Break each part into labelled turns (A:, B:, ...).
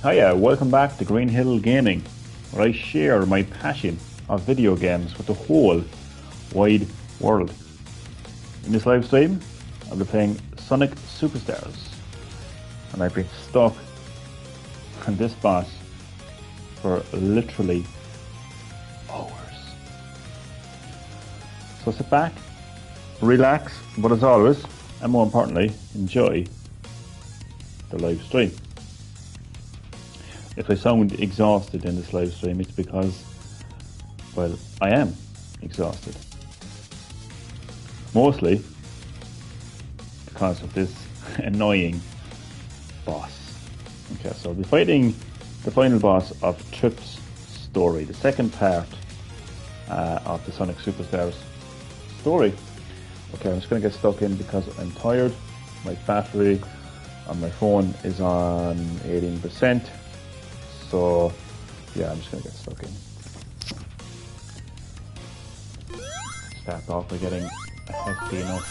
A: Hiya, welcome back to Green Hill Gaming, where I share my passion of video games with the whole wide world. In this live stream, I'll be playing Sonic Superstars, and I've been stuck on this boss for literally hours. So sit back, relax, but as always, and more importantly, enjoy the live stream. If I sound exhausted in this live stream, it's because, well, I am exhausted. Mostly because of this annoying boss. Okay, so I'll be fighting the final boss of Trip's story, the second part of the Sonic Superstars story. Okay, I'm just going to get stuck in because I'm tired. My battery on my phone is on 18%. So, yeah, I'm just going to get stuck in. Start off by getting a hefty enough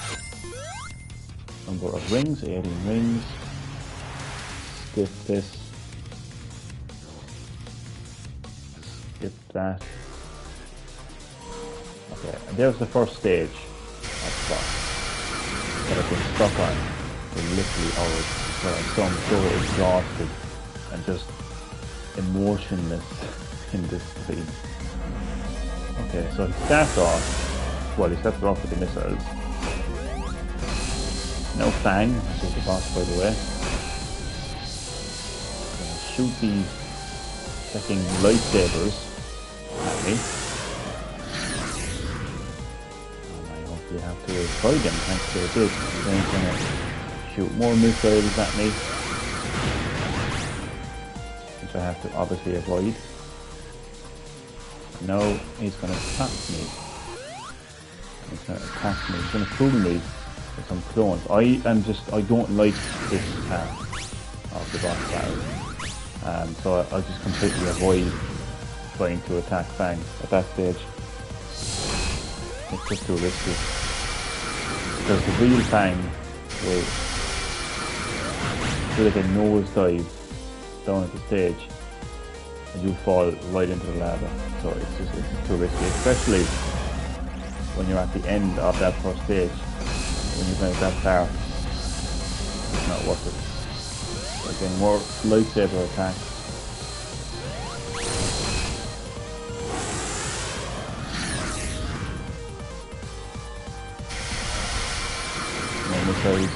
A: number of rings, 18 rings. Skip this. Skip that. Okay, and there's the first stage of the boss that I've been stuck on for literally hours. So I'm so exhausted and just emotionless in this scene. Okay, so he starts off, well, he starts off with the missiles. No Fang, which is the boss, by the way. Shoot these fucking lightsabers at me. And I hopefully have to avoid them thanks to this. Then he's gonna shoot more missiles at me, which I have to obviously avoid. Now he's going to attack me. He's going to attack me. He's going to fool me with some clones. I don't like this part of the boss battle. So I'll just completely avoid trying to attack Fang at that stage. It's just too risky. Because the real Fang will do like a nosedive down at the stage and you fall right into the lava. So it's too risky, especially when you're at the end of that first stage. When you've made that far, it's not worth it. So again, more lightsaber attacks. More missiles.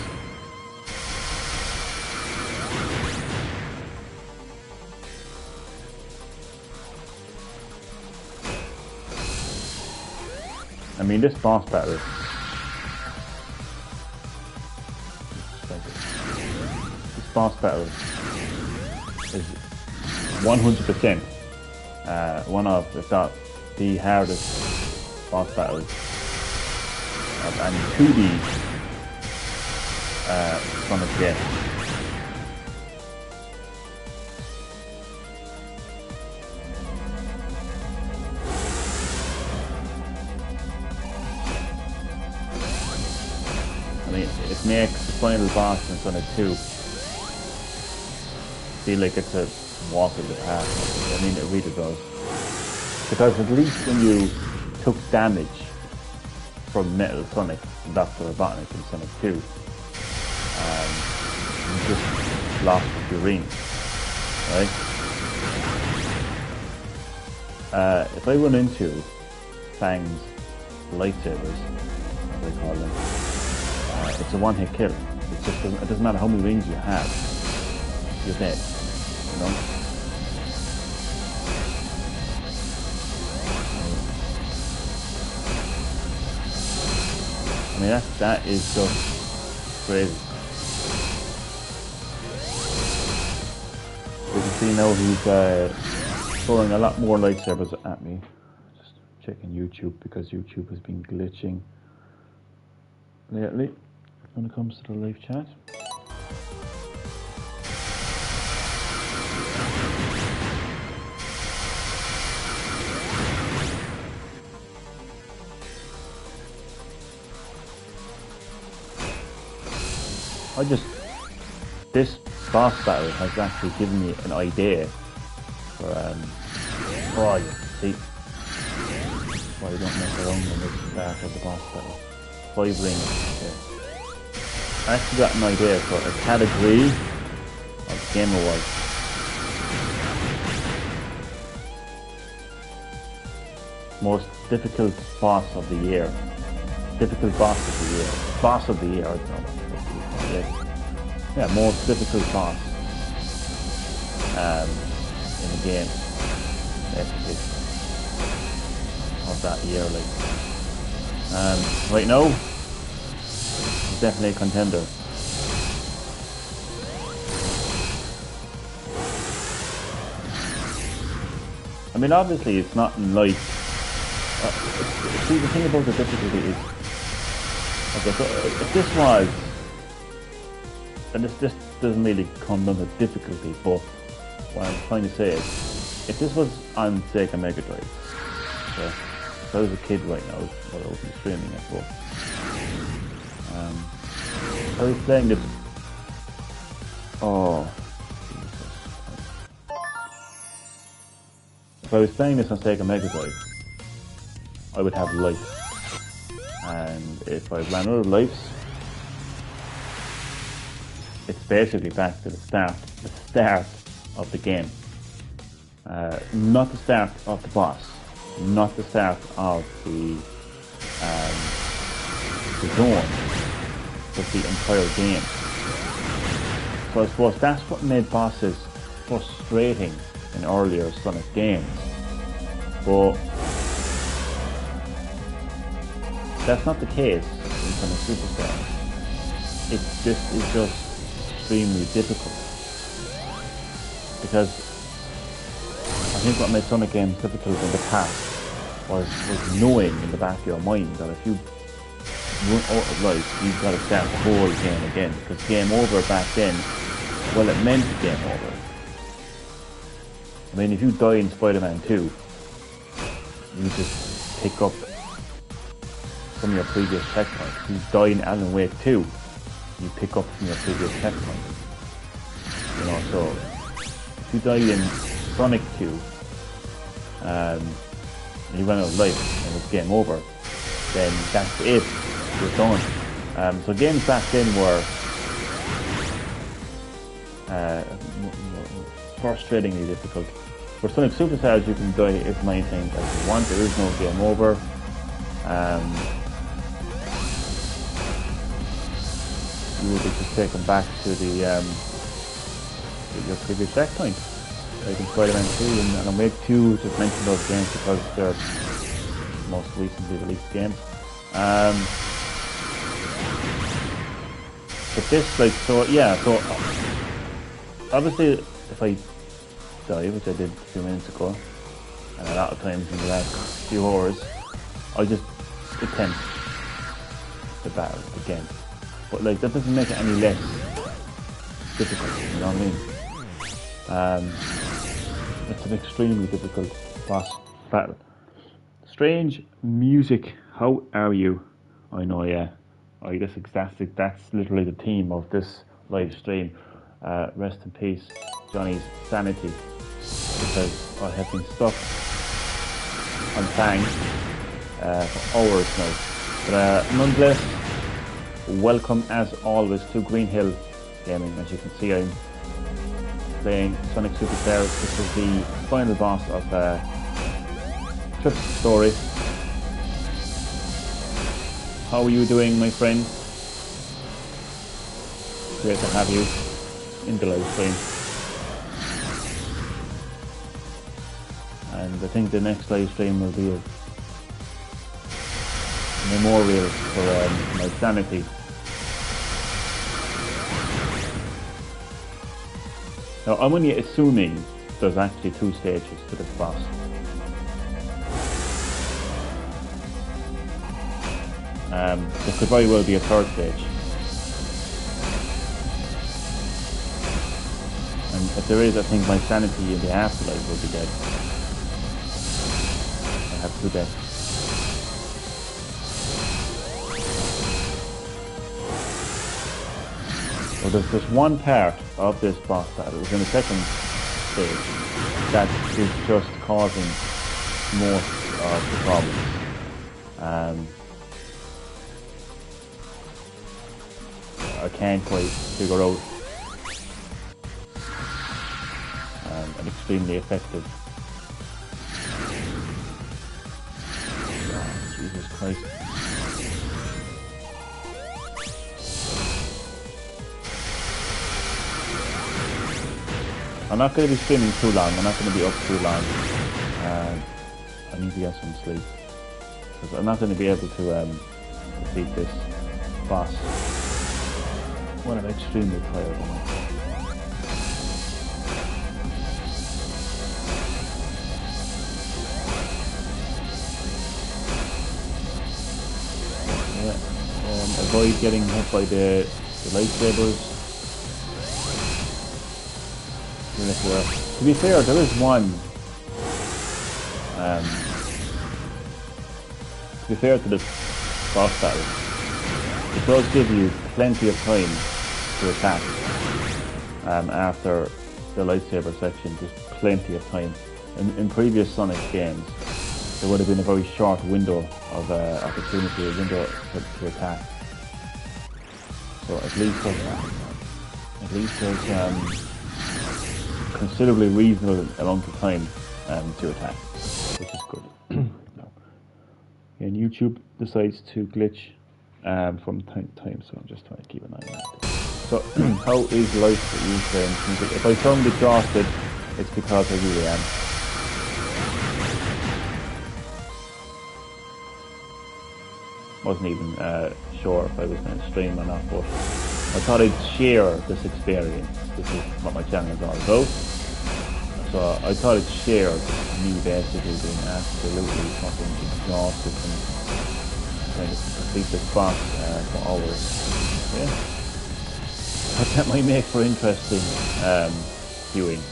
A: I mean, this boss battle, is 100% one of, if not the hardest boss battles of any 2D Sonic game. It makes the final boss in Sonic 2 feel like it's a walk in the park. I mean, it really does. Because at least when you took damage from Metal Sonic and Dr. Robotnik in Sonic 2, you just lost a few rings, right? If I run into Fang's lightsabers, as they call them, it's a one-hit kill. It doesn't matter how many rings you have, you're dead, you know? I mean, that is just crazy. You can see now he's throwing a lot more lightsabers at me. Just checking YouTube because YouTube has been glitching lately when it comes to the live chat. This boss battle has actually given me an idea for oh, you see why you don't mess around when it's the start of the boss battle. 5 rings. Okay. I actually got an idea for a category of Game Awards. Most difficult boss of the year. Difficult boss of the year. Boss of the year, I don't know what to call it. Yeah, most difficult boss in the game, basically, of that year. Like, right now, it's definitely a contender. I mean, obviously, it's not like. See, the thing about the difficulty is, okay, so if this was, and this doesn't really come down to difficulty, but what I'm trying to say is, if this was on Sega Mega Drive, so if I was a kid right now, well, I would be streaming it, but if I was playing this, oh, if I was playing this on Sega Mega Drive, I would have life, and if I ran out of lives, it's basically back to the start of the game. Not the start of the boss, not the start of the zone, but the entire game. So I suppose that's what made bosses frustrating in earlier Sonic games. But that's not the case in Sonic Superstars. This is just extremely difficult. Because I think what made Sonic games difficult in the past was knowing in the back of your mind that if you run out of life, you've got to start the whole game again. Because game over back then, well, it meant game over. I mean, if you die in Spider-Man 2, you just pick up from your previous checkpoint. If you die in Alan Wake 2, you pick up from your previous checkpoint. You know, so if you die in Sonic 2, and you run out of life and it's game over, then that's it. You're done. So games back then were frustratingly difficult. For Sonic Superstars, you can die as many times as you want. There is no game over. You will be just taken back to the your previous checkpoint. Like in Spider-Man 2 and Alan Wake 2, just mention those games because they're most recently released games. But this, like, so yeah, so obviously if I die, which I did a few minutes ago, and a lot of times in the last few hours, I just attempt the battle again. But like, that doesn't make it any less difficult, you know what I mean? It's an extremely difficult boss battle. Strange music, how are you? I know, yeah. That's literally the theme of this live stream. Rest in peace, Johnny's sanity, because I have been stuck on Fang for hours now. But nonetheless, welcome as always to Green Hill Gaming. As you can see, I'm playing Sonic Superstars. This is the final boss of Trip's story. How are you doing, my friend? Great to have you in the live stream. And I think the next live stream will be a memorial for My Sanity. Now, I'm only assuming there's actually 2 stages to this boss. There could very well be a 3rd stage. And if there is, I think My Sanity in the afterlife will be dead. I have 2 deaths. Well, there's one part of this boss battle, it was in the second stage, that is just causing most of the problems. I can't quite figure out an extremely effective. Oh, Jesus Christ. I'm not going to be streaming too long, I'm not going to be up too long. I need to get some sleep. Because I'm not going to be able to defeat this boss when I'm extremely tired. Yeah, avoid getting hit by the lightsabers. To be fair, there is one. To be fair to the boss battle, it does give you plenty of time to attack. After the lightsaber section, just plenty of time. In previous Sonic games, there would have been a very short window of opportunity, a window to attack. So at least there's considerably reasonable amount of time to attack, which is good. No. And YouTube decides to glitch from time to time, so I'm just trying to keep an eye on that. So, how is life for you, friends? If I sound exhausted, it's because I really am. Wasn't even sure if I was going to stream or not, but I thought I'd share this experience. This is what my channel is all about. So I thought I'd share me basically being absolutely fucking exhausted and trying to complete this boss for hours. Yeah. But that might make for interesting viewing.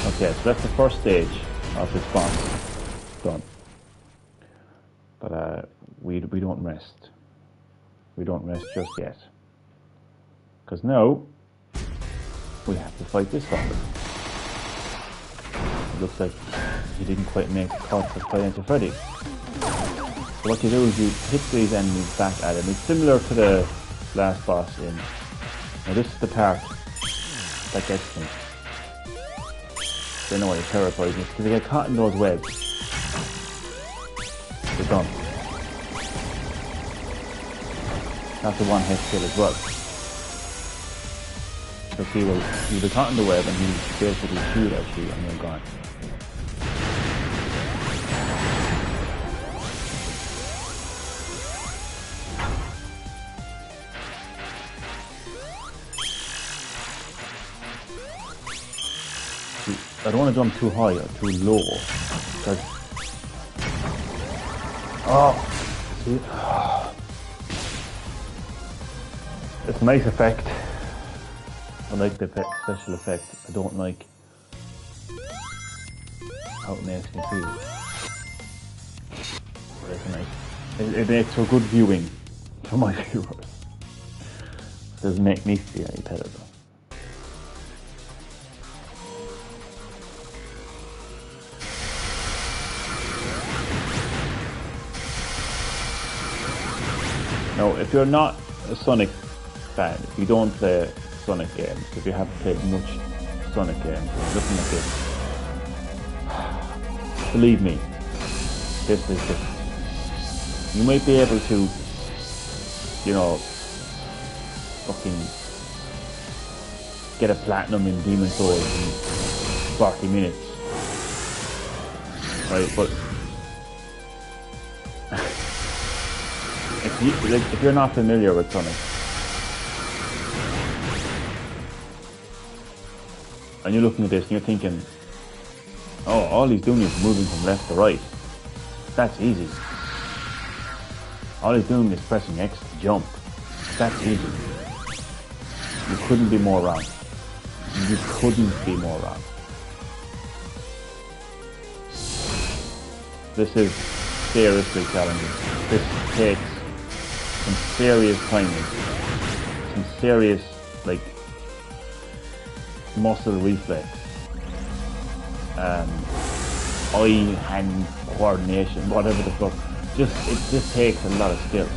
A: Okay, so that's the first stage of this boss done. But we don't rest. We don't rest just yet. Because now we have to fight this fucker. It looks like he didn't quite make the cut for Five Nights at Freddy's. So what you do is you hit these enemies back at him. It's similar to the last boss in. Now this is the part that gets me. They know why it terrifies me, because they get caught in those webs. They're done. That's a one-hit kill as well. So see, well, you'll be caught in the web and he'll basically shoot at you and you're gone. I don't want to jump too high or too low, because see, it's a nice effect. I like the special effect. I don't like how it makes me feel. But it's nice. It makes for good viewing for my viewers. It doesn't make me feel any better though. Now, if you're not a Sonic fan, if you don't play Sonic games, if you haven't played much Sonic games, looking at this, believe me, this is different. You might be able to, you know, fucking get a platinum in Demon's Souls in 40 minutes, right? But if you're not familiar with Sonic, and you're looking at this and you're thinking, oh, all he's doing is moving from left to right. That's easy. All he's doing is pressing X to jump. That's easy. You couldn't be more wrong. You couldn't be more wrong. This is seriously challenging. This takes some serious timing some serious, like, muscle reflex, eye-hand coordination, whatever the fuck. It just takes a lot of skill.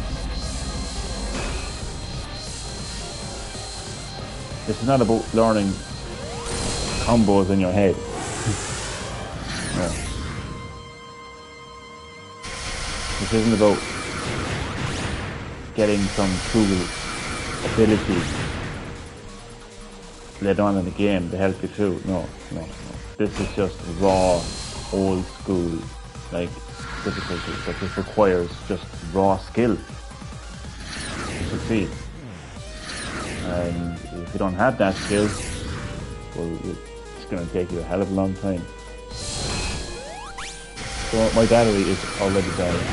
A: This is not about learning combos in your head. No. This isn't about getting some cool ability later on in the game to help you through. No. This is just raw, old school, like, difficulty that just requires just raw skill to succeed. And if you don't have that skill, well, it's going to take you a hell of a long time. So my battery is already dying.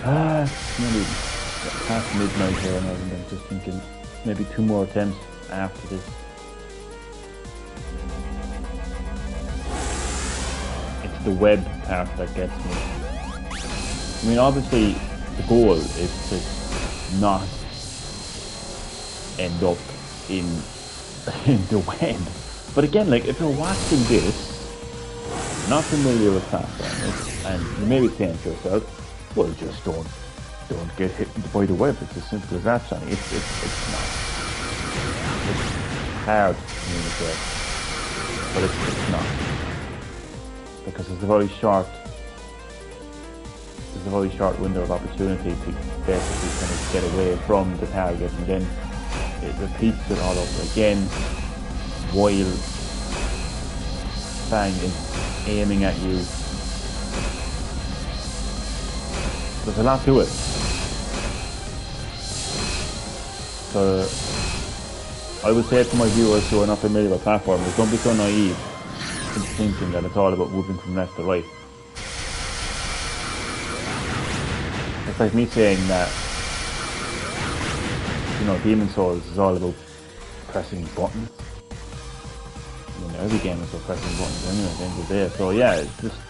A: It's nearly past midnight here, and I'm just thinking maybe 2 more attempts after this. It's the web part that gets me. I mean, obviously, the goal is to not end up in the web. But again, like, if you're watching this, not familiar with platformers, and you may be saying to yourself, well, just don't get hit by the web. It's as simple as that, Johnny. It's not. It's hard to communicate, but it's not. Because there's a very short window of opportunity to basically kind of get away from the target, and then it repeats it all over again while Fang is aiming at you. There's a lot to it. So I would say to my viewers who are not familiar with platformers, don't be so naive in thinking that it's all about moving from left to right. It's like me saying that, you know, Demon's Souls is all about pressing buttons. I mean, every game is about pressing buttons anyway at the end of the day. So yeah, it's just...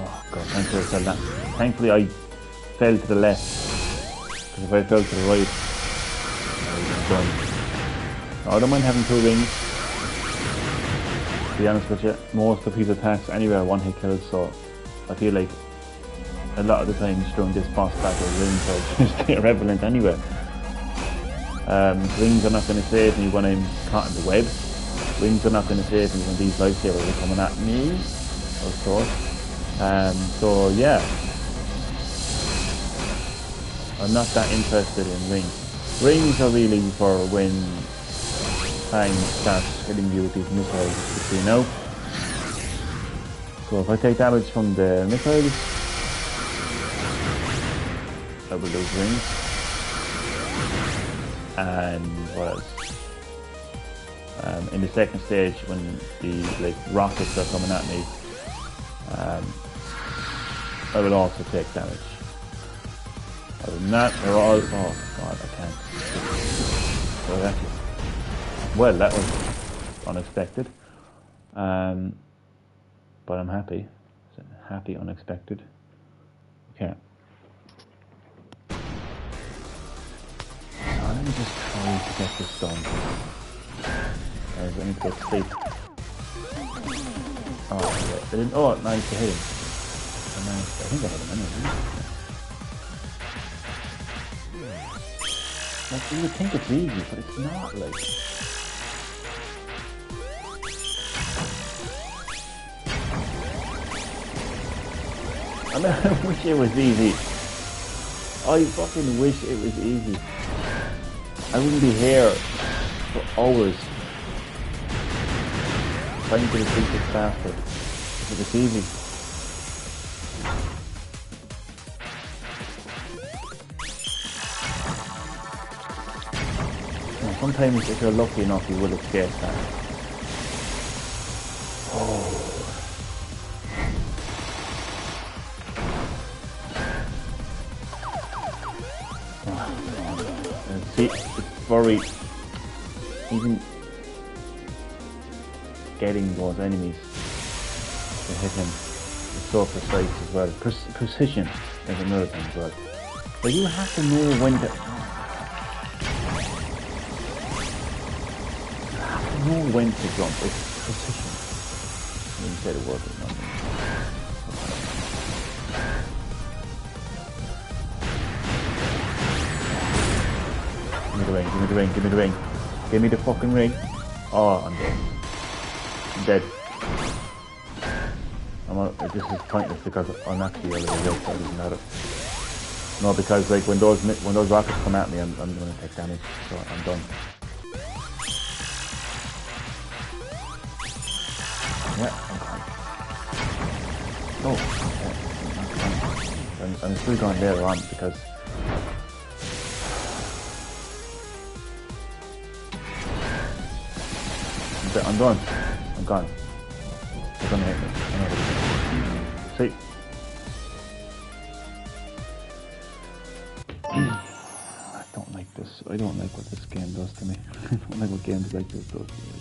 A: Oh god, thankfully I fell that. Thankfully I fell to the left. Because if I fell to the right, I would have done. No, I don't mind having 2 rings. To be honest with you, most of his attacks anyway are one-hit kills, so I feel like a lot of the times during this boss battle, rings are just irrelevant anyway. Rings are not going to save me when I'm caught in the web. Rings are not going to save me when these lifesavers are coming at me, of course. So yeah, I'm not that interested in rings. Rings are really for when Fang starts hitting you with these missiles, you know. So if I take damage from the missiles, I will lose rings. And what else? In the second stage, when the rockets are coming at me, I will also take damage. Other than that, they're all... Oh god, I can't. Oh, actually. Well, that was unexpected. But I'm happy. Happy, unexpected. Okay. So let me just try to get this done. I need to go to sleep. Oh, I didn't. Oh, nice to hit him. I think I hit him anyway. Like, you would think it's easy, but it's not, like... I mean, I wish it was easy. I fucking wish it was easy. I wouldn't be here for hours trying to defeat this bastard if it was easy. Now, sometimes if you're lucky enough you will escape that. Oh. See, it's very... even getting those enemies to hit him so precise as well. Precision is another thing as well. But you have to know when to... You have to know when to jump. It's precision. Let me say the word. Give me the ring, give me the ring, give me the ring. Give me the fucking ring. Oh, I'm dead. I'm dead. This is pointless because I'm actually a little bit so it doesn't matter. No, because like when those rockets come at me, I'm going to take damage, so I'm done. Yeah, I'm gone. Oh, okay. I'm still going later on because I'm done. I'm gone. They're gonna hit me. See? I don't like this. I don't like what this game does to me. I don't like what games like this does to me.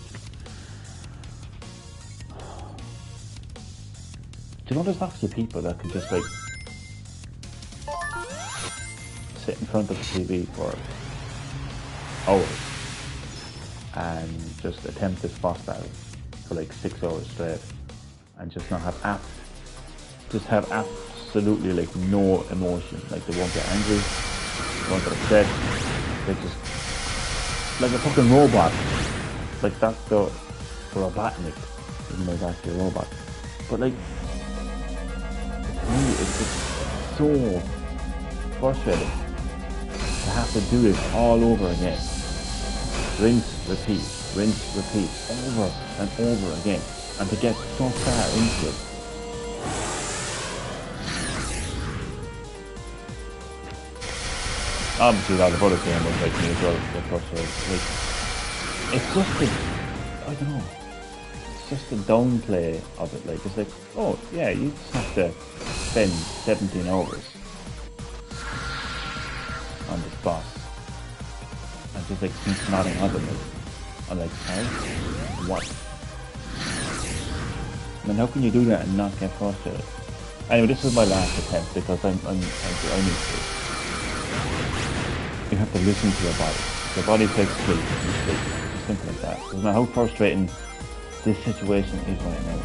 A: Do you know there's actually people that can just like sit in front of the TV for hours and just attempt this boss battle for like 6 hours straight and just not have absolutely like no emotion. Like they won't get angry, they won't get upset, they just like a fucking robot. Like that's the Robotnik, even though it's actually a robot. But like to me it's just so frustrating to have to do this all over again. Rinse, repeat, over and over again, and to get so far into it. Obviously, a lot of other gamers like me as well get frustrated. Like, it's just I don't know, it's just the downplay of it. Like, it's like, oh yeah, you just have to spend 17 hours on this boss. And just like keeps nodding onto me. I'm like, sorry? What? I mean, how can you do that and not get frustrated? Anyway, this is my last attempt because I need to. You have to listen to your body. If your body says sleep, you sleep. It's simple like that. Doesn't matter how frustrating this situation is right now.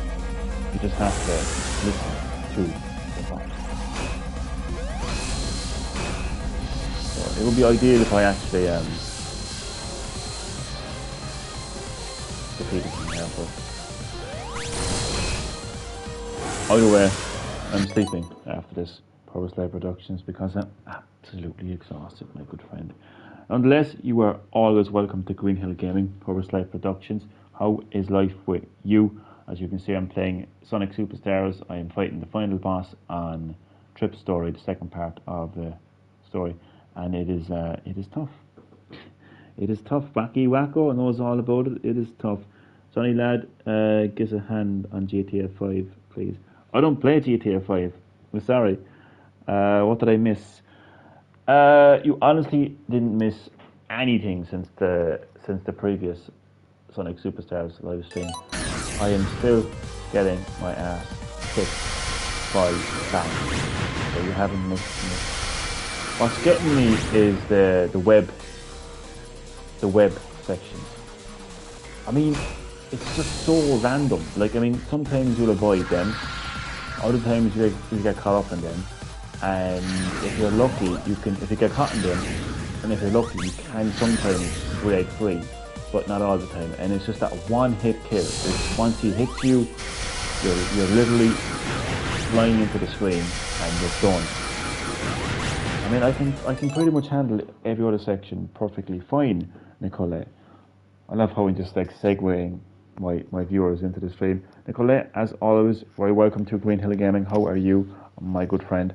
A: You just have to listen to your body. So it would be ideal if I actually defeated him here, but either way, I'm sleeping after this Power Slave Productions because I'm absolutely exhausted, my good friend. Nonetheless, you are always welcome to Green Hill Gaming, Power Slave Productions. How is life with you? As you can see, I'm playing Sonic Superstars. I am fighting the final boss on Trip Story, the second part of the story, and it is tough. It is tough. Wacky Wacko knows all about it. It is tough. Sonny lad, give us a hand on GTA 5, please. I don't play GTA 5. I'm sorry. What did I miss? You honestly didn't miss anything since the previous Sonic Superstars live stream. I am still getting my ass kicked by fans, so you haven't missed me. What's getting me is the web sections. I mean, it's just so random. Like, I mean, sometimes you'll avoid them, other times you get caught up in them, and if you're lucky, if you get caught in them, and if you're lucky, you can sometimes break free, but not all the time. And it's just that one-hit kill. It's once he hits you, you're literally flying into the screen and you're done. I mean, I can pretty much handle every other section perfectly fine, Nicolette. I love how I'm just like segueing my viewers into the stream. Nicolette, as always, very welcome to Green Hill Gaming. How are you, my good friend?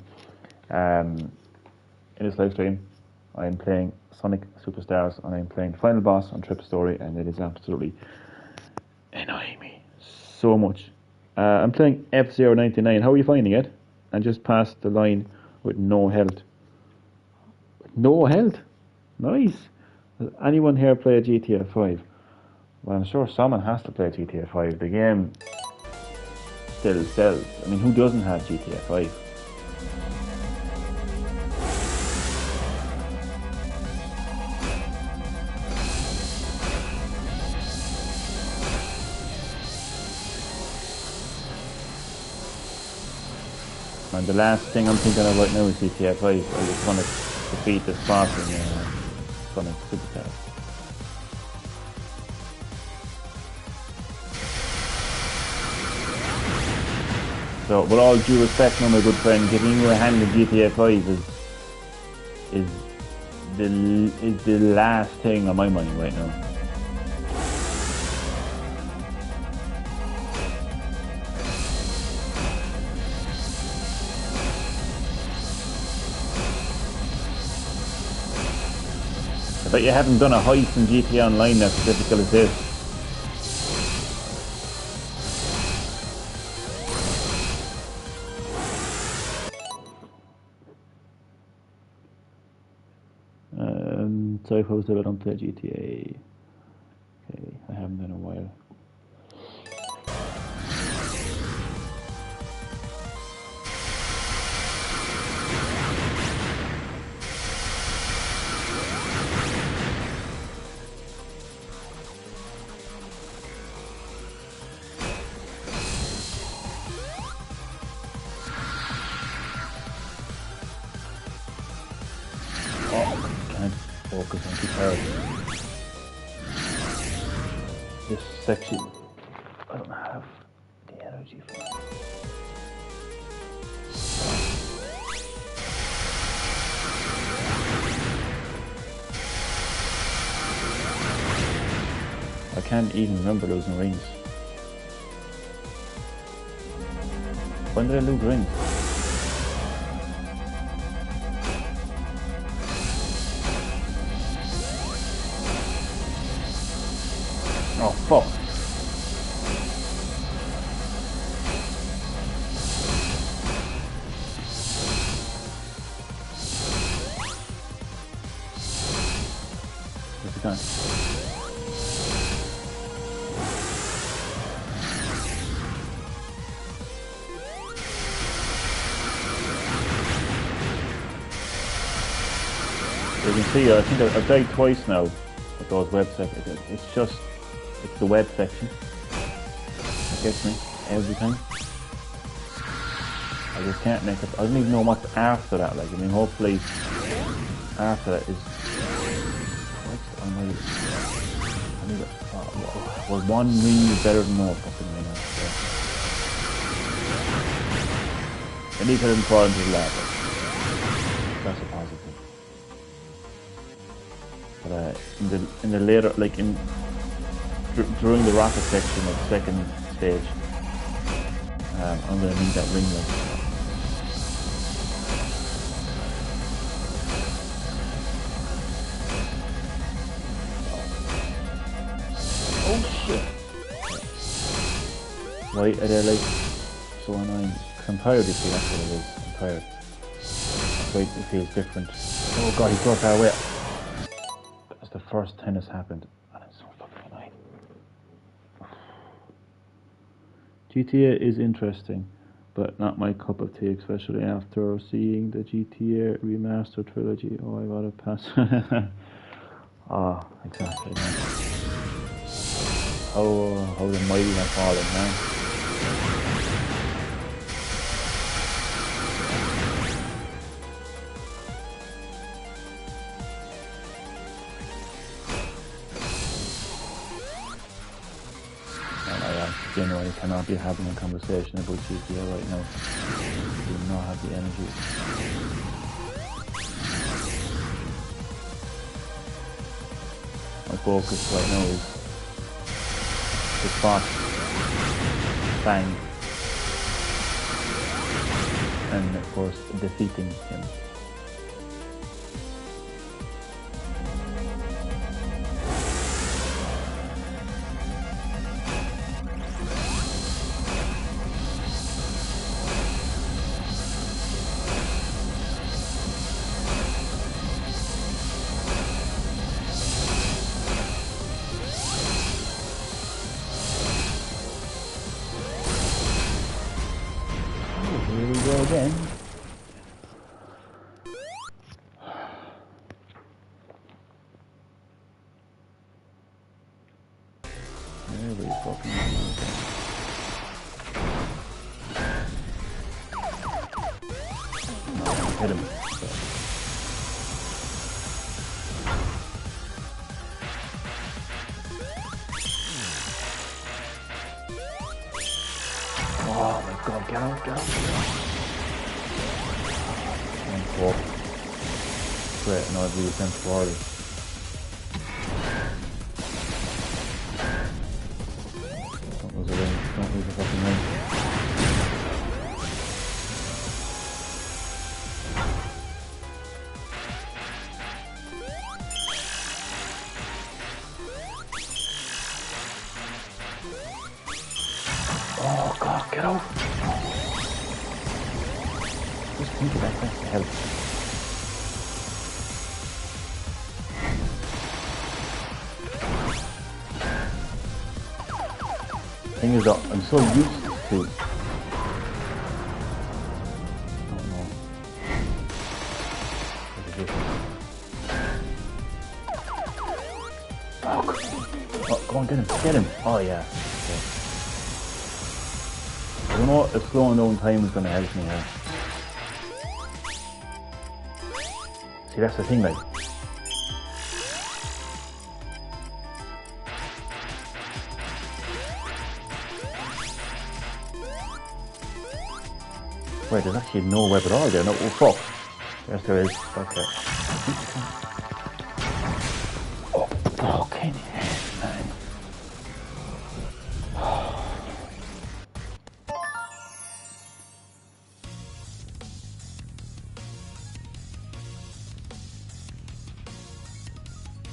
A: In this live stream, I am playing Sonic Superstars and I am playing the final boss on Trip Story, and it is absolutely annoying me so much. I'm playing F099. How are you finding it? And just passed the line with no health. No health? Nice. Does anyone here play GTA 5? Well, I'm sure someone has to play GTA 5. The game still sells. I mean, who doesn't have GTA 5? And the last thing I'm thinking of right now is GTA 5. I just want to defeat this boss in Sonic Supercars. So, with all due respect now, my good friend, giving you a hand in GTA 5 is the last thing on my mind right now. I bet you haven't done a heist in GTA Online that's as difficult as this. Sorry if I was I don't play GTA. Okay, I haven't in a while. Focus on guitar. This section, I don't have the energy for it. I can't even remember losing rings. When did I lose rings? Oh fuck. Where's it gone? You can see, I think I've died twice now with those websites. It's the web section that gets me every time. I just can't make it. I don't even know what's after that. Like, I mean, hopefully after that is. Well, one ring is better than no fucking ring. At least I didn't fall into the lava. That's a positive. But in the later, like during the rocket section of the second stage, I'm going to need that ring light. Oh shit! Why are they like so annoying? Cause I'm tired, you see, that's what it is. I'm tired. That's why it feels different. Oh god, he's so far away. That's the first time this happened. GTA is interesting, but not my cup of tea, especially after seeing the GTA Remastered trilogy. Oh, I gotta pass. Ah, exactly. How the mighty have fallen, man. Genuinely cannot be having a conversation about GTA right now. I do not have the energy. My focus right now is the spot, bang, and of course defeating him. we go again. Everybody's fucking hit him. Oh my god, get out, get out, get out. Great, no, I'd be a sense forward. Don't lose a ring, don't lose a fucking ring. Oh god, get out! Just think of that, that's the health. Thing is that I'm so used to. I don't know. What is this? Fuck! Oh, go on, get him! Get him! Oh yeah. Okay. I don't know if slowing down time is going to help me here. See, that's the thing, like. Wait, there's actually no web at all there. No, oh fuck. Yes, there is. Okay. Oh, fucking hell, man.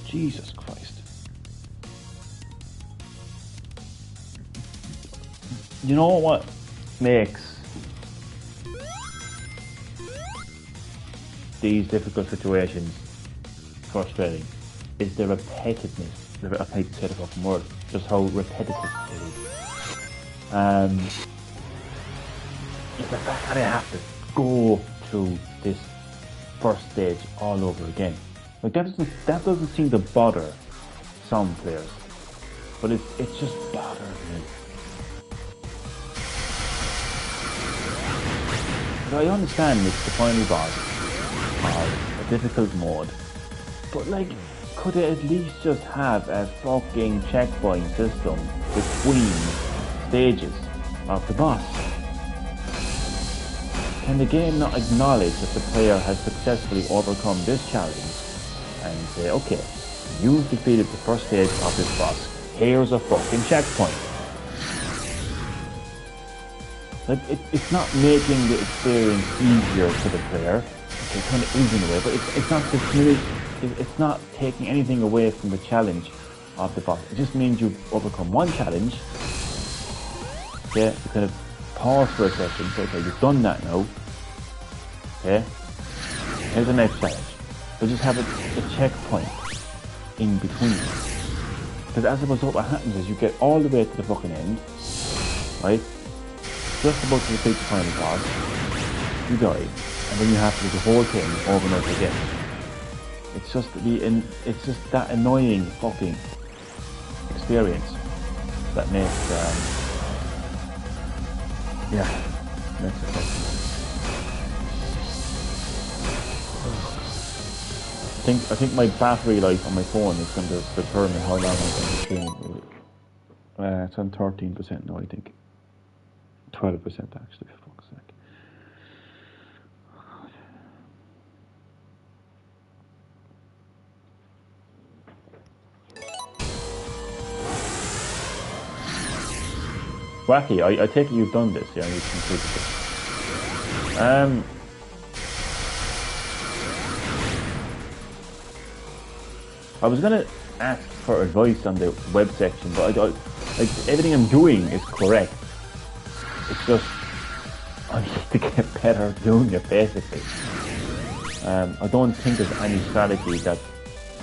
A: Jesus Christ. You know what makes these difficult situations frustrating is the repetitiveness. I hate to say the fucking word, just how repetitive it is. It's the fact that I have to go through this first stage all over again. Like that doesn't seem to bother some players, but it just bothers me. But I understand it's the final boss. A difficult mode, but like, could they at least just have a fucking checkpoint system between stages of the boss? Can the game not acknowledge that the player has successfully overcome this challenge and say, okay, you've defeated the first stage of this boss, here's a fucking checkpoint? Like, it's not making the experience easier for the player. It kind of is in a way, but it's not taking anything away from the challenge of the boss. It just means you've overcome one challenge. Okay, you kind of pause for a second. So, okay, you've done that now. Okay, here's the next challenge. But just have a checkpoint in between. Because as a result, what happens is you get all the way to the fucking end, right? Just about to defeat the final boss. You die. And then you have to do the whole thing over and over again. It's just that annoying fucking experience that makes makes it fucking. I think my battery life on my phone is going to determine how long I'm going to stream. It's on 13% now, I think. 12% actually, for fuck's sake. Wacky, I take it you've done this, yeah, you've completed this. I was gonna ask for advice on the web section, but like everything I'm doing is correct. It's just I need to get better at doing it, basically. I don't think there's any strategy that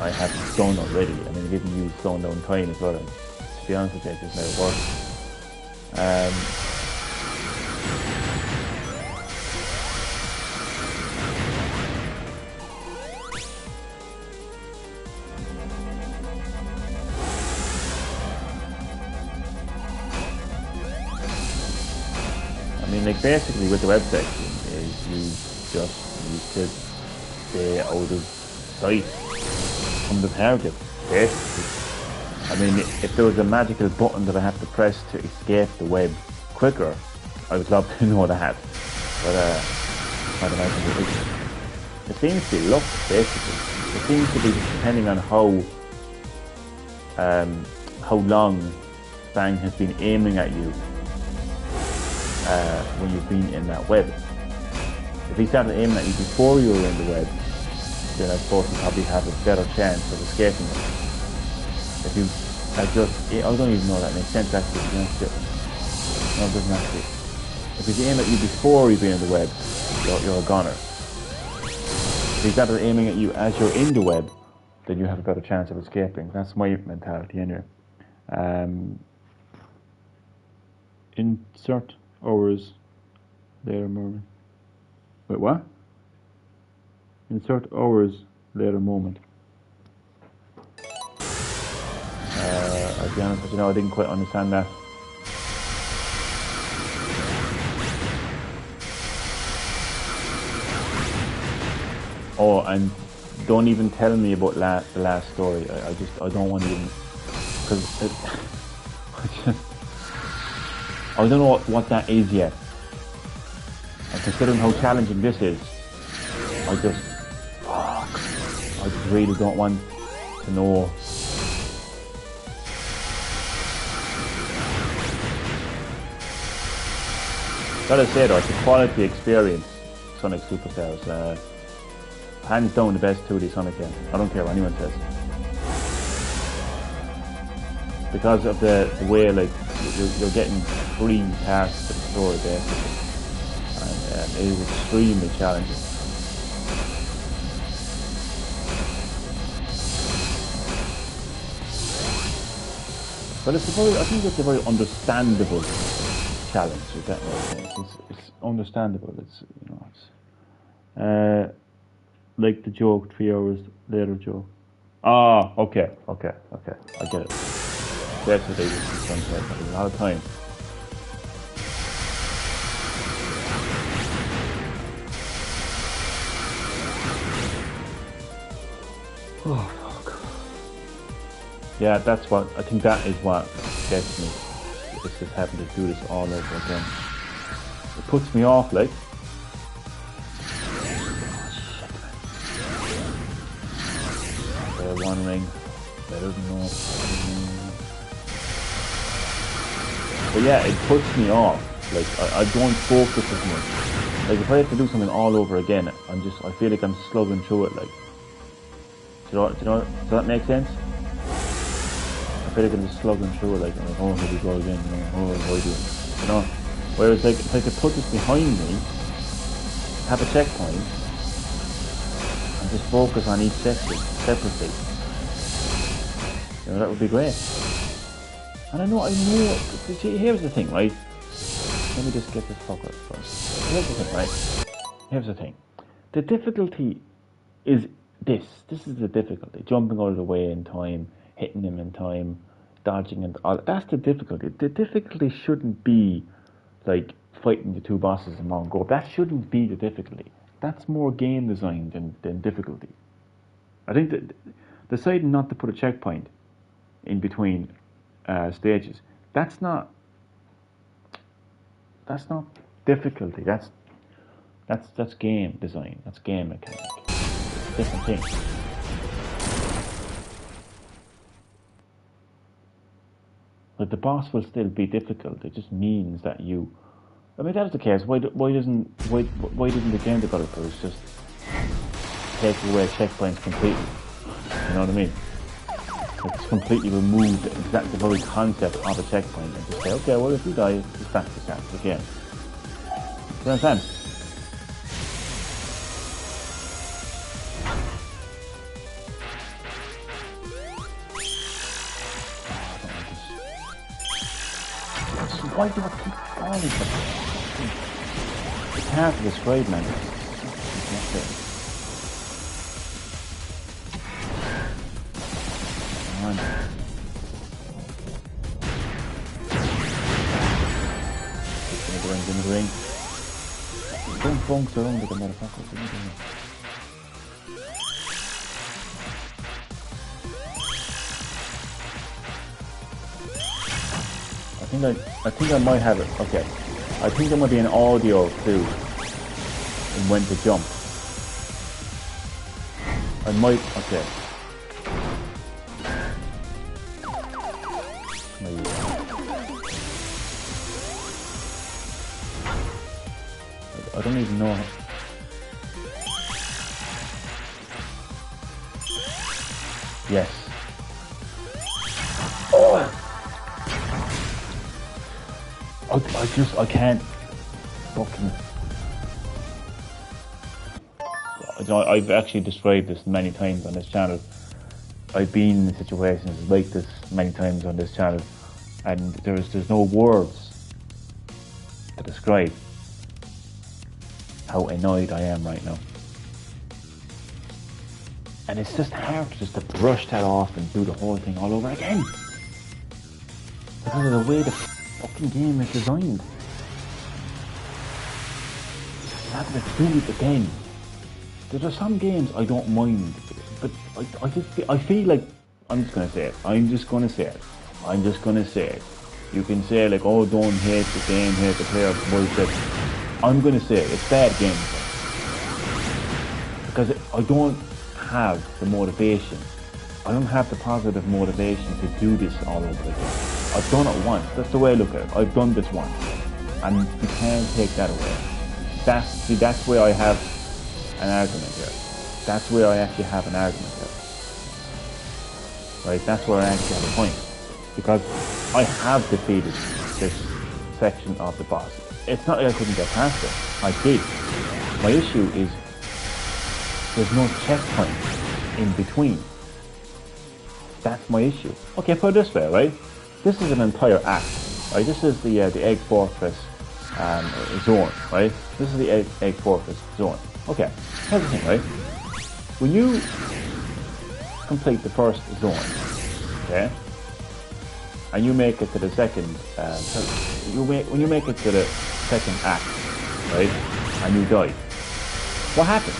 A: I haven't done already. I mean, I didn't use slowing down time as well. And to be honest with you, it just never worked. like basically with the web section is you just need to stay out of sight from the target, basically. I mean, if there was a magical button that I have to press to escape the web quicker, I would love to know that. But I'd imagine there isn't. It seems to be luck, basically. It seems to be depending on how long Bang has been aiming at you when you've been in that web. If he started aiming at you before you were in the web, then I suppose you probably have a better chance of escaping it. If you I don't even know that makes sense actually. No, it doesn't actually. If he's aiming at you before you've been in the web, you're a goner. If he started aiming at you as you're in the web, then you have a better chance of escaping. That's my mentality anyway. Insert hours later moment. Wait, what? Insert hours later moment. I'll be honest with you, I didn't quite understand that. Oh, and don't even tell me about the last story. I don't want to even, because I don't know what that is yet. And considering how challenging this is, I just really don't want to know. Gotta say though, it's a quality experience, Sonic Superstars. Hands down the best 2D Sonic game. I don't care what anyone says. Because of the way like you're getting 3 parts to the story basically. And it is extremely challenging. But I think it's a very understandable challenge, if that makes sense. It's understandable. It's like the joke, 3 hours later joke. Ah, okay. I get it. That's what they just sometimes have a lot of time. Oh fuck. Yeah, that's what I think. That is what gets me. It's just having to do this all over again. It puts me off, like. One ring, better than no. But yeah, it puts me off. Like I don't focus as much. Like if I have to do something all over again, I feel like I'm slugging through it. Like, do you know? Does that make sense? I feel like I'm just slugging through it. Like, I'm like, oh, here we go again. Oh, why do it? You know? Whereas like if I could put this behind me, have a checkpoint, and just focus on each section separately. That would be great. And I know. See, here's the thing, right? Let me just get this fucker first. Here's the thing, right? Here's the thing. The difficulty is this. This is the difficulty. Jumping out of the way in time, hitting him in time, dodging and all. That's the difficulty. The difficulty shouldn't be like fighting the 2 bosses in one go. That shouldn't be the difficulty. That's more game design than difficulty. I think that deciding not to put a checkpoint in between stages, that's not difficulty. That's game design. That's game mechanic. Different thing. But the boss will still be difficult. It just means that you. I mean, that's the case. Why didn't the game developers just take away checkpoints completely? You know what I mean? It's completely removed the very concept of a checkpoint and just say, okay, well, if you die, it's back to start again. Do you understand? Why do I keep falling for this? It's hard to describe, man. That's it. Come on. In the ring. Don't bounce around with the motherfuckers. I think I might have it. Okay. I think there might be an audio clue in when to jump. I might. Okay. I don't even know. Yes. Oh! I can't fucking... I've actually described this many times on this channel. I've been in situations like this many times on this channel, and there's no words to describe how annoyed I am right now. And it's just hard just to brush that off and do the whole thing all over again. Because of the way the fucking game is designed. You have to do it again. There are some games I don't mind, but I feel like, I'm just gonna say it. You can say like, oh, don't hate the game, hate the player, bullshit. I'm gonna say it, it's bad games. Because I don't have the motivation. I don't have the positive motivation to do this all over again. I've done it once, that's the way I look at it. I've done this once. And you can't take that away. That's where I have an argument here. That's where I actually have an argument here. Right, that's where I actually have a point. Because I have defeated this section of the boss. It's not like I couldn't get past it. I did. My issue is there's no checkpoint in between. That's my issue. Okay, put it this way, right? This is an entire act, right? This is the Egg Fortress zone, right? This is the Egg Fortress zone. Okay, here's the thing, right? When you complete the first zone, okay, and you make it to the second, when you make it to the second act, right, and you die, what happens?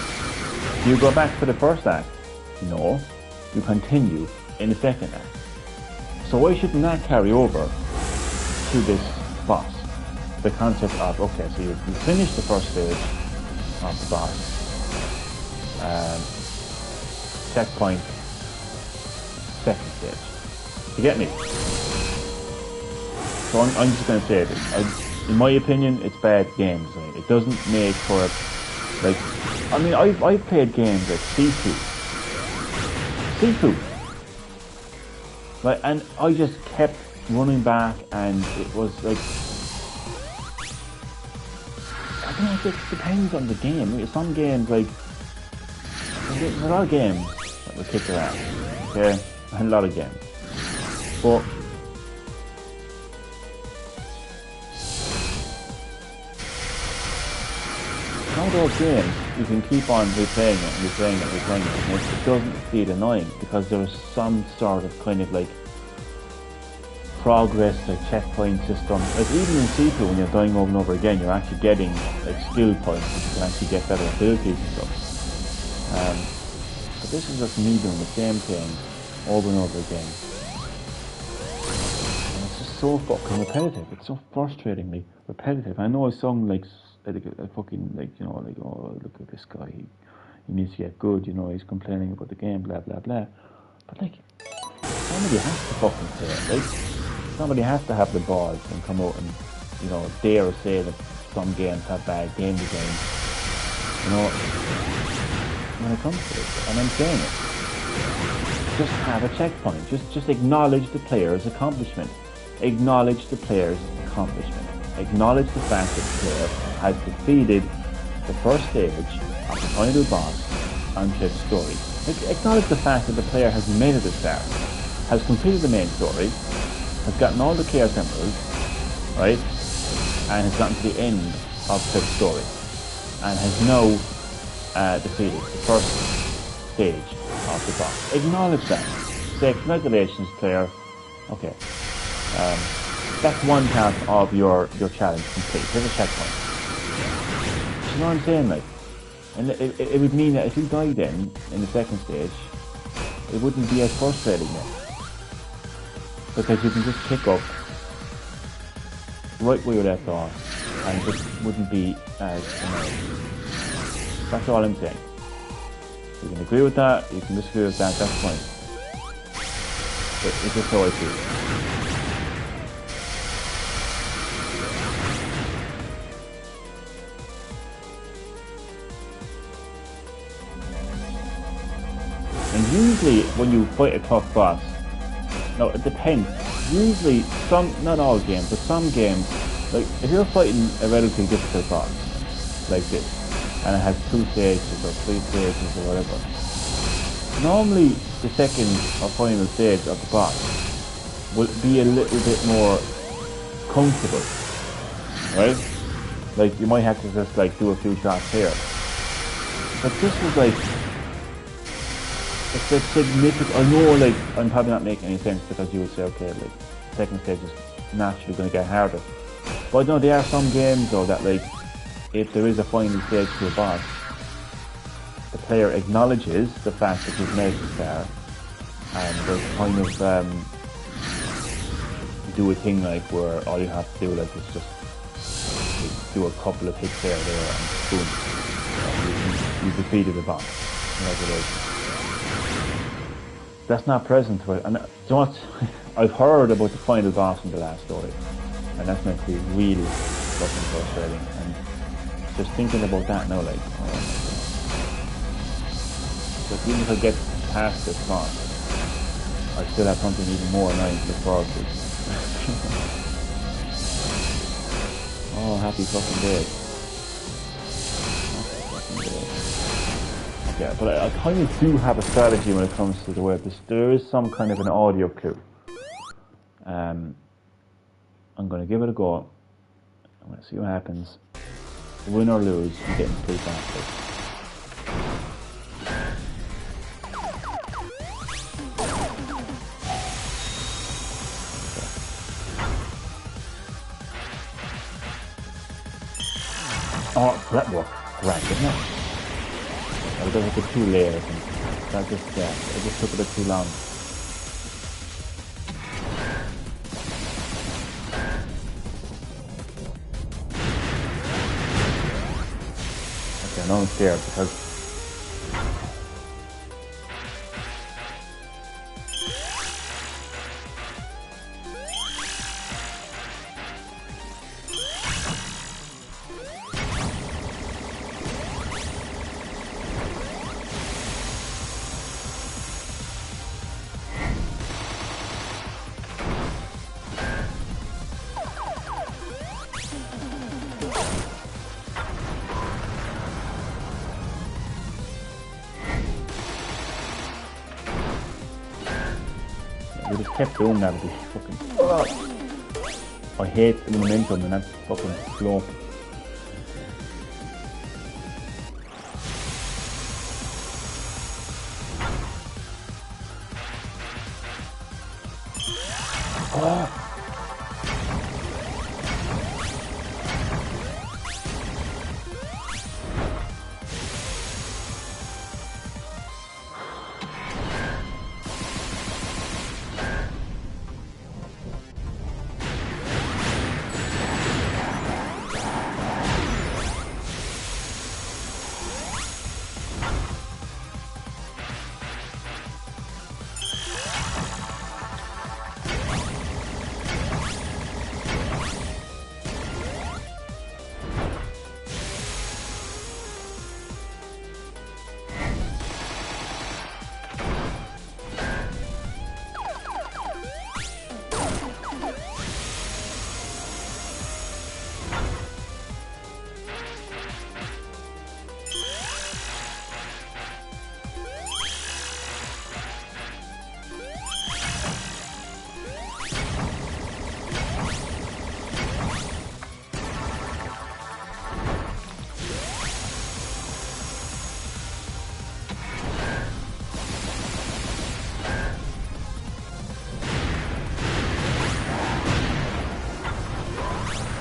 A: Do you go back to the first act? No, you continue in the second act. So why shouldn't that carry over to this boss? The concept of, okay, so you finish the first stage of the boss, checkpoint, second stage. You get me? So I'm just going to say this. In my opinion, it's bad games. Right? It doesn't make for a, like, I mean, I've played games like C2, right, and I just kept running back, and it was like, I don't know, it depends on the game. Like, some games, like, there's a lot of games that will kick your ass, okay, a lot of games, but some of those games, you can keep on replaying it, and it doesn't feel annoying because there's some sort of kind of like progress, like checkpoint system. Like even in C2, when you're dying over and over again, you're actually getting like skill points, you can actually get better abilities and stuff. But this is just me doing the same thing over and over again. And it's just so fucking repetitive. It's so frustratingly repetitive. I know I sound like a fucking, like, you know, like, oh, look at this guy, he needs to get good, you know, he's complaining about the game, blah blah blah. But like, somebody has to fucking say it, right? Somebody has to have the balls and come out and, you know, dare say that some games have bad game design. You know, when it comes to it, and I'm saying it, just have a checkpoint. Just acknowledge the player's accomplishment. Acknowledge the player's accomplishment. Acknowledge the fact that the player has defeated the first stage of the final boss on Chip's story. Acknowledge the fact that the player has made it this far, has completed the main story, has gotten all the Chaos Emeralds, right, and has gotten to the end of Chip's story, and has now defeated the first stage of the boss. Acknowledge that. Say, congratulations, player. Okay. That's one part of your challenge complete. Here's a checkpoint. You know what I'm saying? Like, and it would mean that if you died then in the second stage, it wouldn't be as frustrating then, because you can just pick up right where you left off, and it just wouldn't be as annoying. That's all I'm saying. You can agree with that, you can disagree with that, that's fine. But it's just how I feel. And usually when you fight a tough boss, no, it depends. Usually, not all games, but some games, like if you're fighting a relatively difficult boss, like this, and it has 2 stages or 3 stages or whatever, normally the second or final stage of the boss will be a little bit more comfortable, right? Like you might have to just like do a few shots here. But this is like, it's a significant, I know like I'm probably not making any sense, because you would say, okay, like second stage is naturally going to get harder. But I know there are some games though that like, if there is a final stage to a boss, the player acknowledges the fact that he's made it far, and there's kind of do a thing like where all you have to do like is just do a couple of hits there and boom, you defeated the boss. That's not present to it. And you know what? I've heard about the final boss in the last story, and that's meant to be really fucking frustrating. And just thinking about that now, like, oh my God. But even if I get past this boss, I still have something even more annoying to look forward to. Oh, happy fucking day. Yeah, but I kind of do have a strategy when it comes to the way there is some kind of an audio clue. I'm going to give it a go. I'm going to see what happens. Win or lose, I'm getting pretty fast. Oh, that worked right, didn't it? I was going to put 2 layers, and that just, yeah, it just took a bit too long. Okay, now I'm scared because we just kept doing that with this fucking... I hate the momentum and that fucking slope. Oh.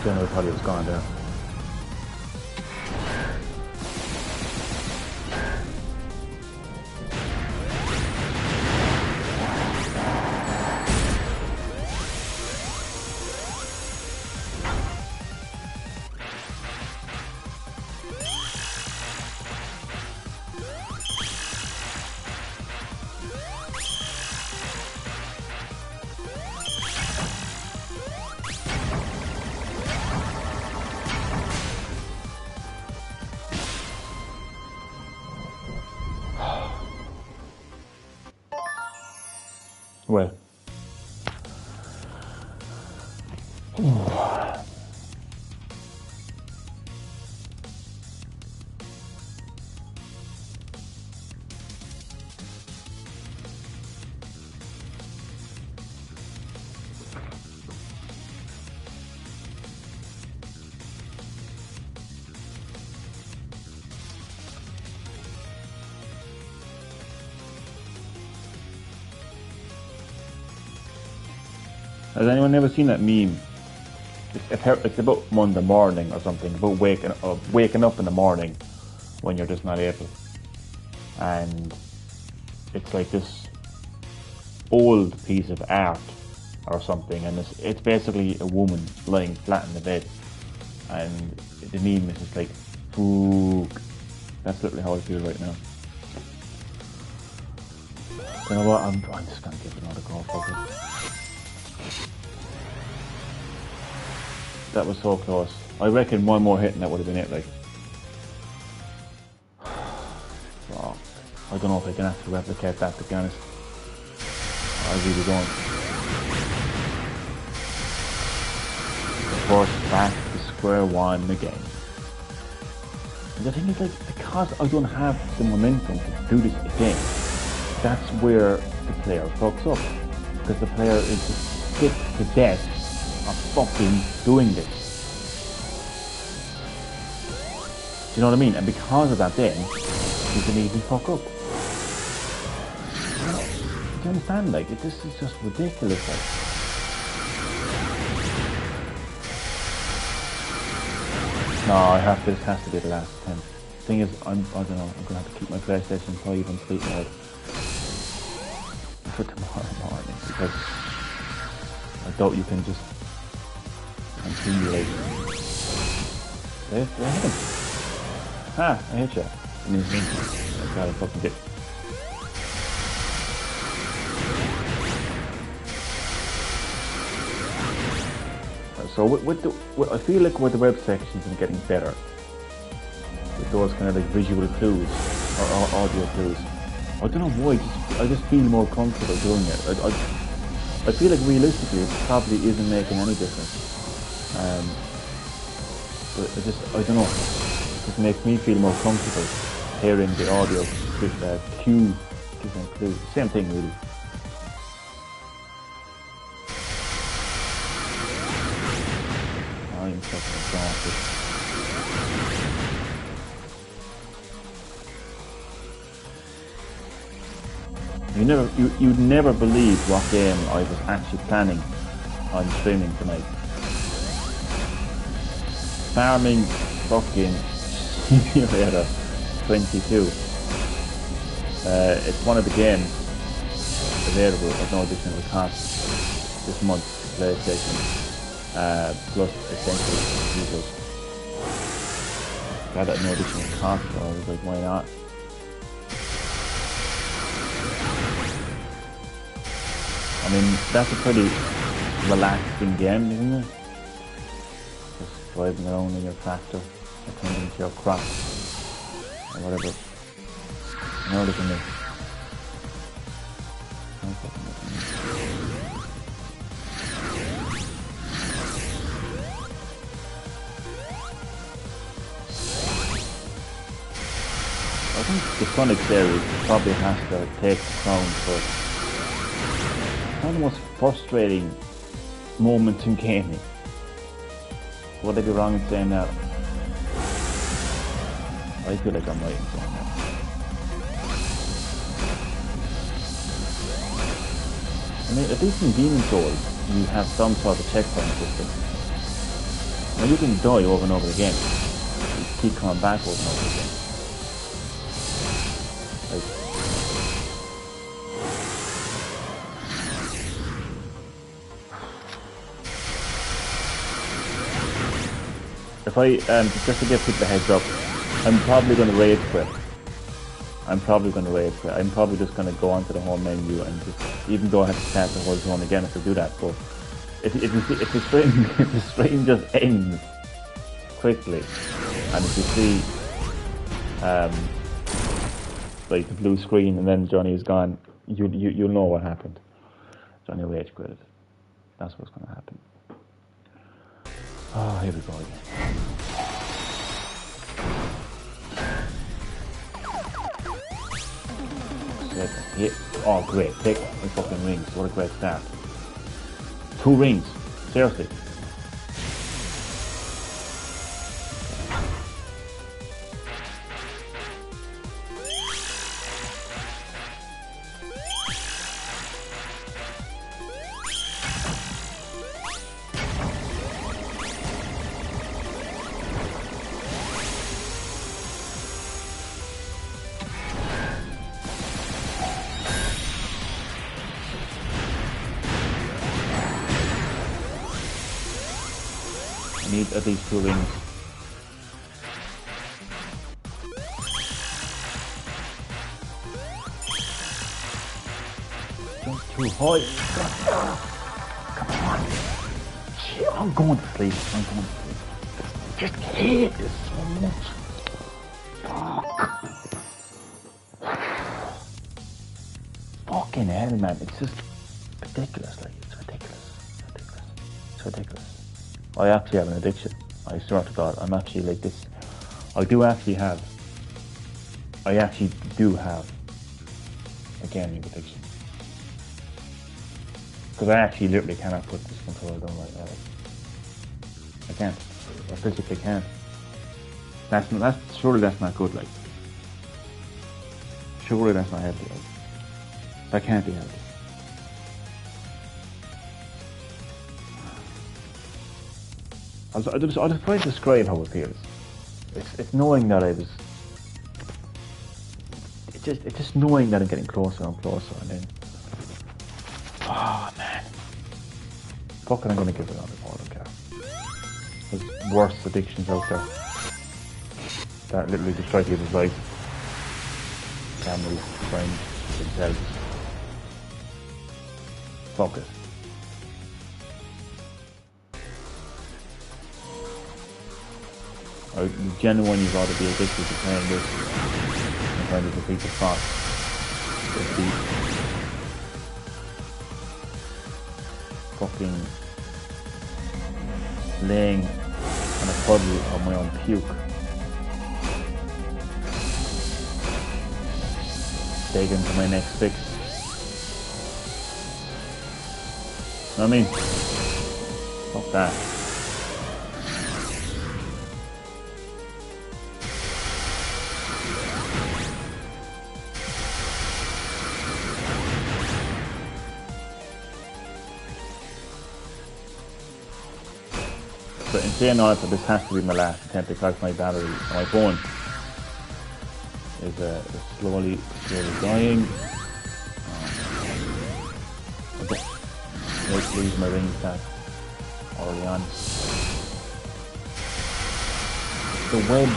A: Generally thought he was gone there. Well. Has anyone ever seen that meme? It's about Monday morning or something, about waking up in the morning when you're just not able. And it's like this old piece of art or something, and it's basically a woman lying flat in the bed. And the meme is just like, fuck. That's literally how I feel right now. You know what, I'm just gonna give it another go, fuck it. That was so close. I reckon one more hit and that would have been it, like. Oh, I don't know if I can actually replicate that, to be honest. I really don't. Of course, back to square one again. And the thing is, like, because I don't have the momentum to do this again, that's where the player fucks up. Because the player is just sick to death of fucking doing this. Do you know what I mean? And because of that then, you can easily fuck up. Do you understand? Like, this is just ridiculous, like. No, this has to be the last attempt. The thing is, I don't know, I'm gonna have to keep my PlayStation 5 on sleep mode for tomorrow morning, because I doubt you can just continue like. They hit him. Ah, I hit you. And he's in. I gotta fucking get. So I feel like with the web sections and getting better, with those kind of like visual clues or audio clues. I don't know why. I just feel more comfortable doing it. I feel like realistically, it probably isn't making any difference. But I don't know. It just makes me feel more comfortable hearing the audio with cue, different clues. Same thing, really. I'm fucking exhausted. You'd never believe what game I was actually planning on streaming tonight. Farming fucking Simulator 22. It's one of the games available at no additional cost this month to PlayStation. Plus essential users. Got that no additional cost, so I was like, why not? I mean, that's a pretty relaxing game, isn't it? Just driving around in your tractor, attending to your crops, or whatever. You know, look at me. I think the Sonic series probably has to take the crown for one of the most frustrating moments in gaming. Would I be wrong in saying that? I feel like I'm right in saying that. I mean, at least in Demon Souls, you have some sort of checkpoint system. Now you can die over and over again. You keep coming back over and over again. Like, if I, just to give people a heads up, I'm probably going to rage quit. I'm probably just going to go onto the home menu and just, even though I have to start the whole zone again if I do that, but if the stream just ends quickly, and if you see, like the blue screen and then Johnny is gone, you'll know what happened. So on your rage quit it. That's what's going to happen. Oh, here we go again. Hit. Oh, great. Take my fucking rings. What a great start. 2 rings. Seriously. Need at least 2 rings. Just too high. Come on. Shit, I'm going to sleep. Just hate this so much. Fuck. Fucking hell, man. It's just ridiculous. Like, it's ridiculous. It's ridiculous. I actually have an addiction. I swear to God, I'm actually like this. I actually do have a gaming addiction. Because I actually literally cannot put this controller down right now. I can't. I physically can't. Surely that's not good, like. Surely that's not healthy, like. That can't be healthy. I'll try to describe how it feels. It's knowing that it's just knowing that I'm getting closer and closer, and then, oh man, fucking I'm gonna give it another go, I don't care. There's worse addictions out there that literally destroy people's lives. Families, friends, themselves. Fuck it. I genuinely rather be addicted to playing this than trying to defeat the boss. Fucking laying on a puddle of my own puke. Taking to my next fix. You know what I mean? Fuck that. But in saying all that, this has to be my last attempt because my battery on my phone is slowly dying. Let's lose my ring attack early on. The web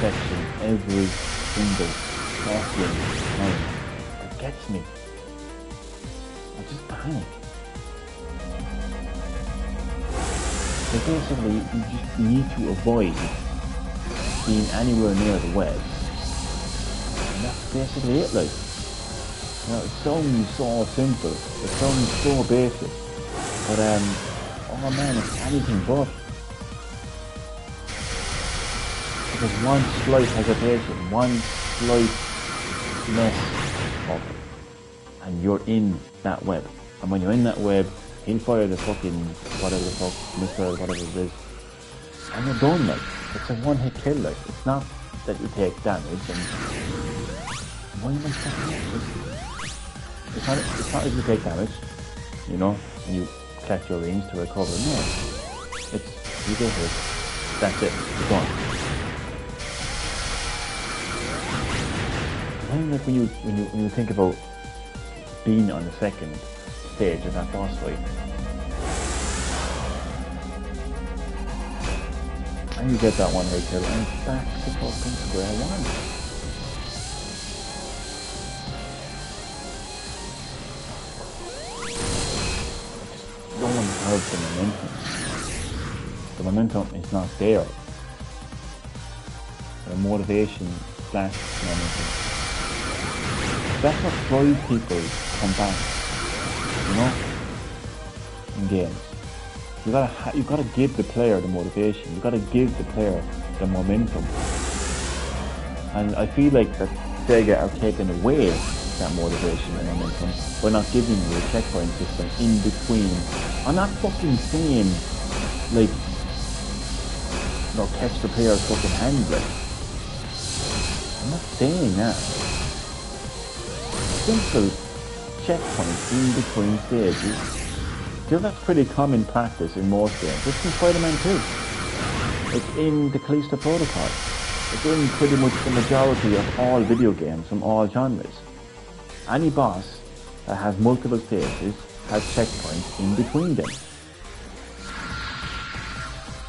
A: section every single fucking time. It gets me. I just panic. So basically, you just need to avoid being anywhere near the web. And that's basically it, like. You know, it sounds so simple, it sounds so basic, but oh man, it's anything but. Because one slight hesitation, one slight mess up, and you're in that web. And when you're in that web, he'll fire the fucking whatever the fuck, missile, whatever it is, and you're done, like. It's a one-hit kill, like. It's not that you take damage, and why am I taking it? It's not if you take damage, you know, and you collect your rings to recover. No, it's you get hit. That's it. You're done. I think like when you think about being on the second stage of that boss fight, and you get that one hit kill, and it's back to fucking square one. No one has the momentum. The momentum is not there. The motivation / momentum. That's what drives people to come back. You know? in games. You gotta give the player the motivation. You gotta give the player the momentum. And I feel like that Sega are taking away that motivation and momentum by not giving you a checkpoint system in between. I'm not fucking saying like, catch the player's fucking hand. Like, I'm not saying that. Simple checkpoints in between stages. That's pretty common practice in most games. It's in Spider-Man 2. It's in the Callisto Protocol. It's in pretty much the majority of all video games from all genres. Any boss that has multiple stages has checkpoints in between them.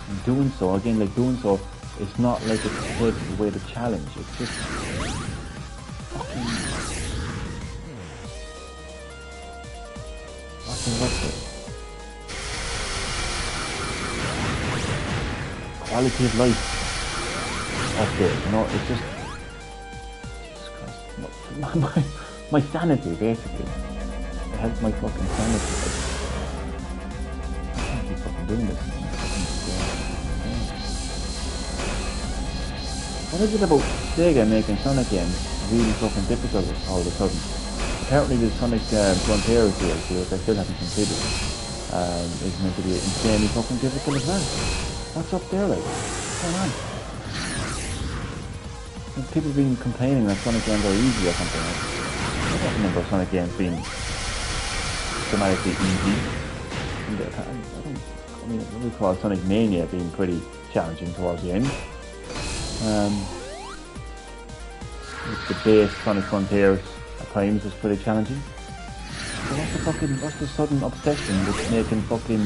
A: And doing so, it's not like it takes away the challenge. It's just fucking what's it? Quality of life up there, it's just Jesus Christ. My sanity, basically. It helps my fucking sanity. I can't keep fucking doing this. What is it about Sega making Sonic games really fucking difficult all of a sudden? Apparently the Sonic Frontiers DLC, which I still haven't completed, is meant to be insanely fucking difficult as well. What's up there, like? What's going on? People have been complaining that Sonic games are easy or something. I don't remember Sonic games being systematically easy. I recall Sonic Mania being pretty challenging towards the end. The base Sonic Frontiers at times was pretty challenging. So what's the sudden obsession with making fucking...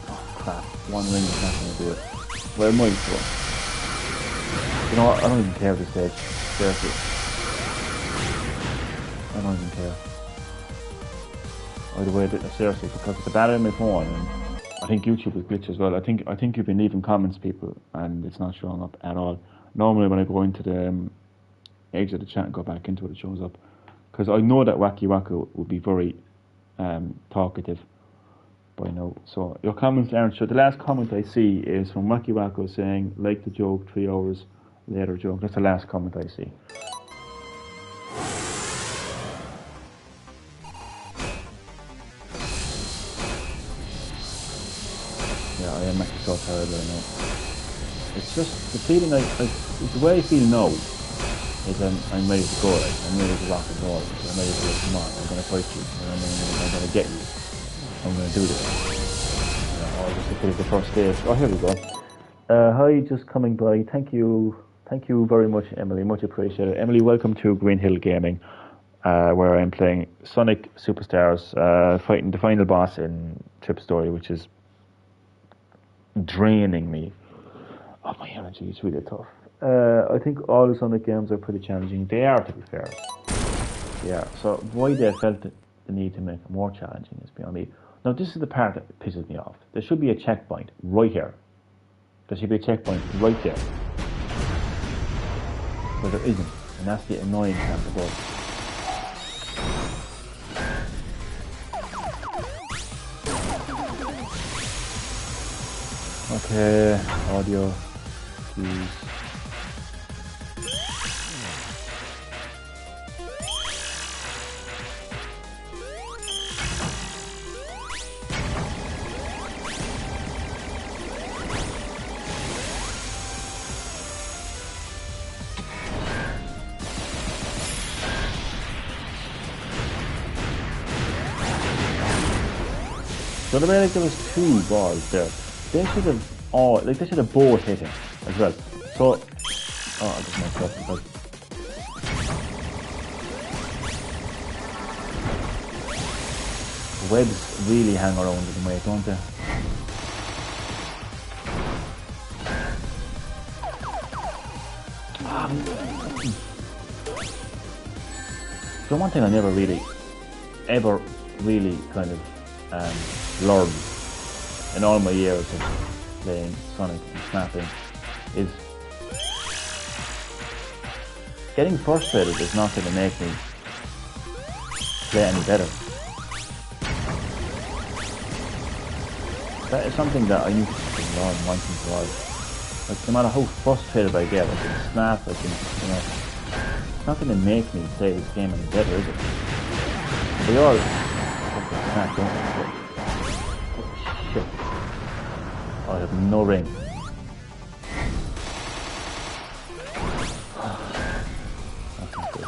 A: Oh crap, one ring is not going to do it. Well, it might go. You know what, I don't even care at this stage. Seriously. I don't even care. Either way, seriously, because it's a battery on my phone, and I think YouTube is glitched as well. I think you've been leaving comments, people, and it's not showing up at all. Normally when I go into the exit the chat and go back into it, it shows up. Because I know that Wacky Wacko will be very talkative by now. So your comments aren't sure. The last comment I see is from Wacky Wacko saying, like the joke, 3 hours later joke. That's the last comment I see. Yeah, I am actually so tired right now. It's just the feeling the way I feel now is I'm ready to go, like, I'm ready to rock and roll, I'm ready to, come on, I'm going to fight you, I'm going to get you, I'm going to do this. I'll just put it the first stage. Oh, here we go. Hi, just coming by. Thank you very much, Emily, much appreciated. Emily, welcome to Green Hill Gaming, where I'm playing Sonic Superstars, fighting the final boss in Trip Story, which is draining me of my energy. It's really tough. I think all the Sonic games are pretty challenging. They are, to be fair. Yeah, so why they felt the need to make it more challenging is beyond me. Now, this is the part that pisses me off. There should be a checkpoint right here. There should be a checkpoint right there. But there isn't, and that's the annoying part of it. Okay, audio, please. So the way like there was 2 balls there. They should have both hit him as well. So I just messed up because the webs really hang around in the way, don't they? So one thing I never really ever really kind of learned in all my years of playing Sonic and snapping is getting frustrated is not going to make me play any better. that is something that I need to fucking learn once and for all. Like, no matter how frustrated I get, I can snap, I can, you know, it's not going to make me play this game any better, is it? We all fucking snap, don't we? Oh, shit. I have no ring. That's not good.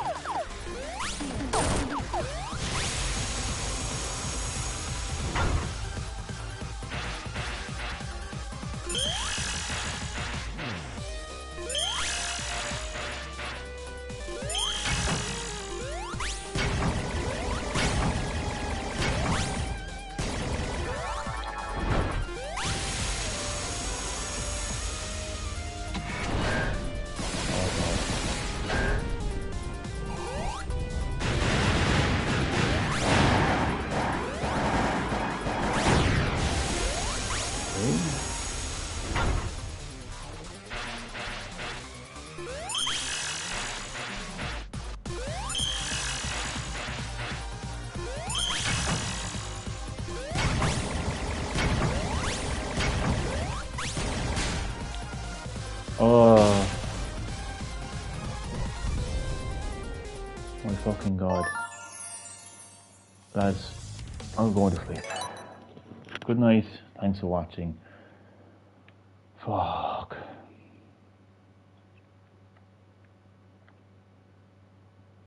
A: Oh my fucking god. Lads, I'm going to sleep. Good night, thanks for watching.